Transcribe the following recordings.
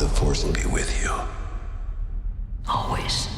The Force will be with you. Always.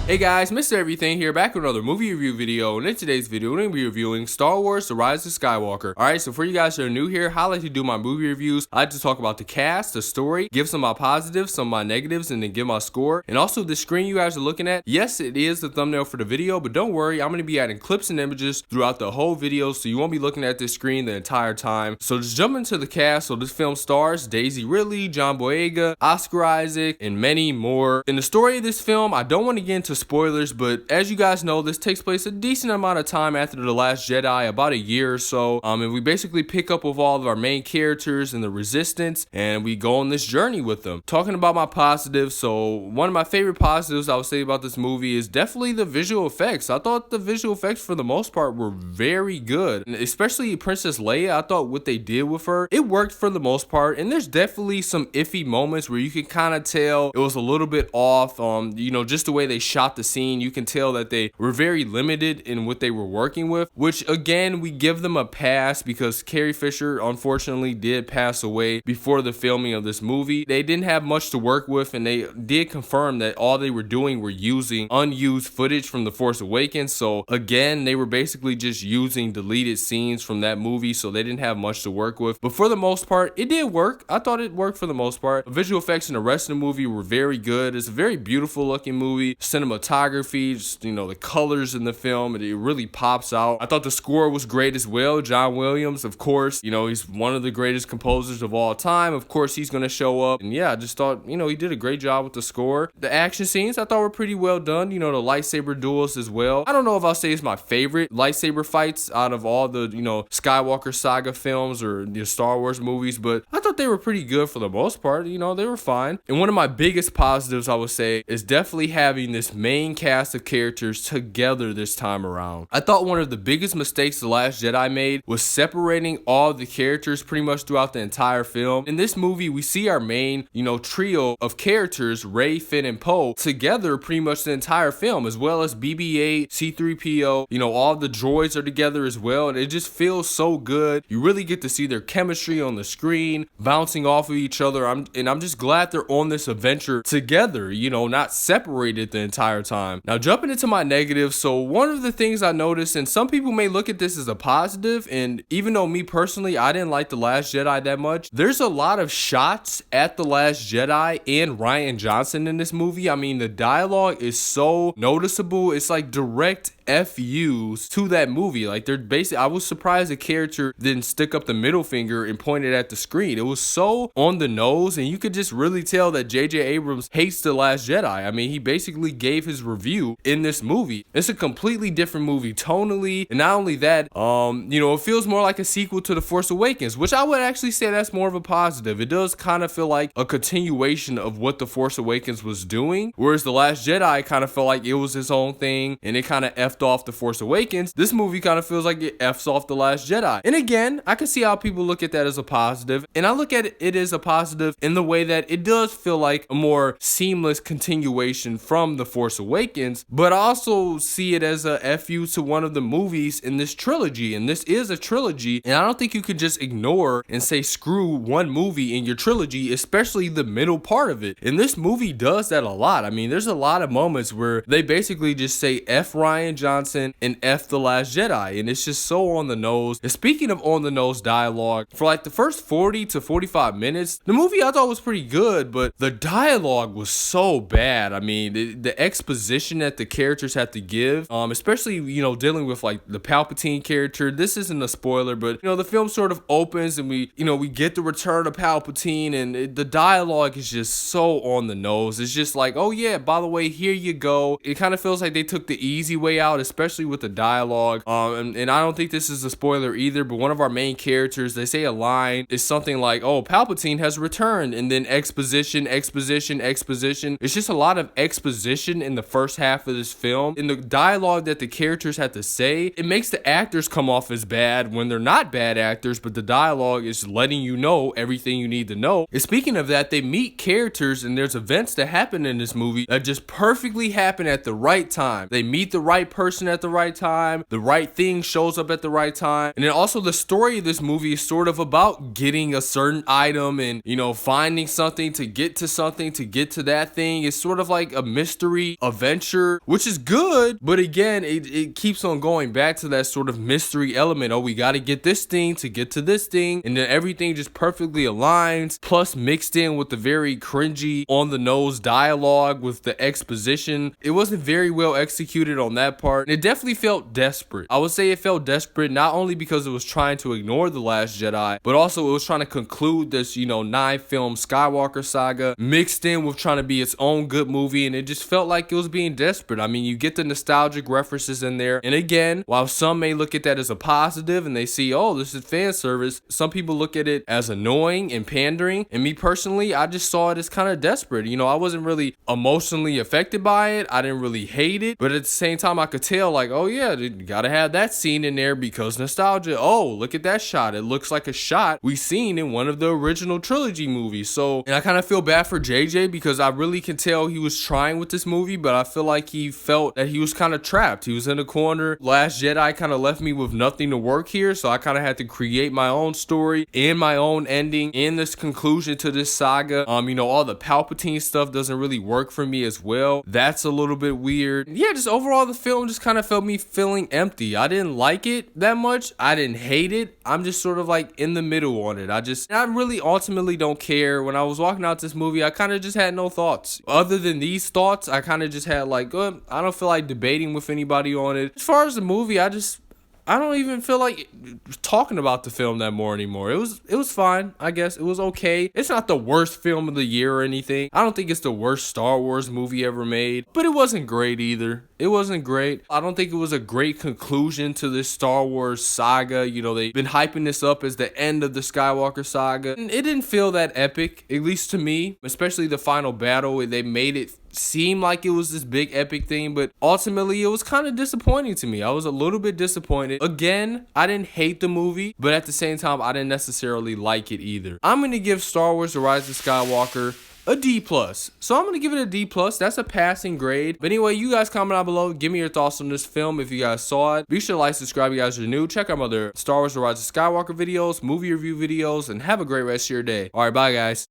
Hey guys, Mr. Everything here, back with another movie review video, and in today's video, we're going to be reviewing Star Wars: The Rise of Skywalker. Alright, so for you guys that are new here, I like to do my movie reviews. I like to talk about the cast, the story, give some of my positives, some of my negatives, and then give my score. And also, the screen you guys are looking at, yes, it is the thumbnail for the video, but don't worry, I'm going to be adding clips and images throughout the whole video, so you won't be looking at this screen the entire time. So just jump into the cast. So this film stars Daisy Ridley, John Boyega, Oscar Isaac, and many more. In the story of this film, I don't want to get into spoilers, but as you guys know, this takes place a decent amount of time after The Last Jedi, about a year or so, and we basically pick up with all of our main characters and the Resistance, and we go on this journey with them. Talking about my positives, so one of my favorite positives I would say about this movie is definitely the visual effects. I thought the visual effects for the most part were very good, and especially Princess Leia. I thought what they did with her, it worked for the most part, and there's definitely some iffy moments where you can kind of tell it was a little bit off, just the way they shot the scene. You can tell that they were very limited in what they were working with, which again, we give them a pass because Carrie Fisher unfortunately did pass away before the filming of this movie. They didn't have much to work with, and they did confirm that all they were doing were using unused footage from The Force Awakens. So again, they were basically just using deleted scenes from that movie, so they didn't have much to work with. But for the most part, it did work. I thought it worked for the most part. The visual effects in the rest of the movie were very good. It's a very beautiful looking movie. Cinematography, just, the colors in the film, it really pops out. I thought the score was great as well. John Williams, of course, he's one of the greatest composers of all time. Of course, he's going to show up. And yeah, I just thought, he did a great job with the score. The action scenes I thought were pretty well done. The lightsaber duels as well. I don't know if I'll say it's my favorite lightsaber fights out of all the, Skywalker saga films or the Star Wars movies, but I thought they were pretty good for the most part. They were fine. And one of my biggest positives, I would say, is definitely having this main cast of characters together this time around. I thought one of the biggest mistakes The Last Jedi made was separating all the characters pretty much throughout the entire film. In this movie, we see our main, trio of characters, Rey, Finn, and Poe, together pretty much the entire film, as well as BB-8, C-3PO, all the droids are together as well, and it just feels so good. You really get to see their chemistry on the screen, bouncing off of each other. I'm just glad they're on this adventure together, not separated the entire time. Now, jumping into my negatives, so one of the things I noticed, and some people may look at this as a positive, and even though me personally, I didn't like The Last Jedi that much, there's a lot of shots at The Last Jedi and Rian Johnson in this movie. I mean, the dialogue is so noticeable. It's like direct FUs to that movie. Like, they're basically, I was surprised the character didn't stick up the middle finger and point it at the screen. It was so on the nose, and you could just really tell that J.J. Abrams hates The Last Jedi. I mean, he basically gave his review in this movie. It's a completely different movie tonally, and not only that, it feels more like a sequel to The Force Awakens, which I would actually say that's more of a positive. It does kind of feel like a continuation of what The Force Awakens was doing, whereas The Last Jedi kind of felt like it was its own thing, and it kind of effed off The Force Awakens. This movie kind of feels like it f's off The Last Jedi. And again, I can see how people look at that as a positive, and I look at it as a positive in the way that it does feel like a more seamless continuation from The Force Awakens, but I also see it as a FU to one of the movies in this trilogy, and this is a trilogy, and I don't think you could just ignore and say screw one movie in your trilogy, especially the middle part of it. And this movie does that a lot. I mean, there's a lot of moments where they basically just say F Rian Johnson and F The Last Jedi, and it's just so on the nose. And speaking of on the nose dialogue, for like the first 40 to 45 minutes, the movie I thought was pretty good, but the dialogue was so bad. I mean, the exposition that the characters have to give, especially, dealing with like the Palpatine character. This isn't a spoiler, but the film sort of opens and we get the return of Palpatine, and the dialogue is just so on the nose. It's just like, oh yeah, by the way, here you go. It kind of feels like they took the easy way out, especially with the dialogue. And I don't think this is a spoiler either, but one of our main characters, they say a line is something like, oh, Palpatine has returned, and then exposition. It's just a lot of exposition in the first half of this film, and the dialogue that the characters had to say, it makes the actors come off as bad when they're not bad actors, but the dialogue is letting you know everything you need to know. And speaking of that, they meet characters and there's events that happen in this movie that just perfectly happen at the right time. They meet the right person at the right time, the right thing shows up at the right time. And then also the story of this movie is sort of about getting a certain item and, you know, finding something to get to something to get to that thing. It's sort of like a mystery adventure, which is good, but again, it keeps on going back to that sort of mystery element. Oh, we got to get this thing to get to this thing, and then everything just perfectly aligns, plus mixed in with the very cringy on the nose dialogue with the exposition. It wasn't very well executed on that part, and it definitely felt desperate. I would say it felt desperate not only because it was trying to ignore The Last Jedi, but also it was trying to conclude this, you know, 9-film Skywalker saga mixed in with trying to be its own good movie, and it just felt like it was being desperate. I mean, you get the nostalgic references in there, and again, while some may look at that as a positive and they see, oh, this is fan service, some people look at it as annoying and pandering, and me personally, I just saw it as kind of desperate. You know, I wasn't really emotionally affected by it, I didn't really hate it, but at the same time, I could tell, like, oh yeah, you gotta have that scene in there because nostalgia. Oh, look at that shot, it looks like a shot we seen in one of the original trilogy movies. So, and I kind of feel bad for JJ because I really can tell he was trying with this movie, but I feel like he felt that he was kind of trapped. He was in a corner. Last Jedi kind of left me with nothing to work here, so I kind of had to create my own story and my own ending and this conclusion to this saga. You know, all the Palpatine stuff doesn't really work for me as well. That's a little bit weird. Yeah, just overall the film just kind of felt me feeling empty. I didn't like it that much. I didn't hate it. I'm just sort of like in the middle on it. I really ultimately don't care. When I was walking out this movie, I kind of just had no thoughts. Other than these thoughts, I kind of just had like, I don't feel like debating with anybody on it. As far as the movie, I don't even feel like talking about the film that more anymore. It was fine, I guess. It was okay. It's not the worst film of the year or anything. I don't think it's the worst Star Wars movie ever made, but it wasn't great either. It wasn't great. I don't think it was a great conclusion to this Star Wars saga. You know, they've been hyping this up as the end of the Skywalker saga, and it didn't feel that epic, at least to me, especially the final battle. They made it seem like it was this big epic thing, but ultimately it was kind of disappointing to me. I was a little bit disappointed. Again, I didn't hate the movie, but at the same time, I didn't necessarily like it either. I'm going to give Star Wars The Rise of Skywalker a D+. So I'm going to give it a D+. That's a passing grade. But anyway, you guys comment down below. Give me your thoughts on this film if you guys saw it. Be sure to like, subscribe if you guys are new. Check out my other Star Wars The Rise of Skywalker videos, movie review videos, and have a great rest of your day. Alright, bye guys.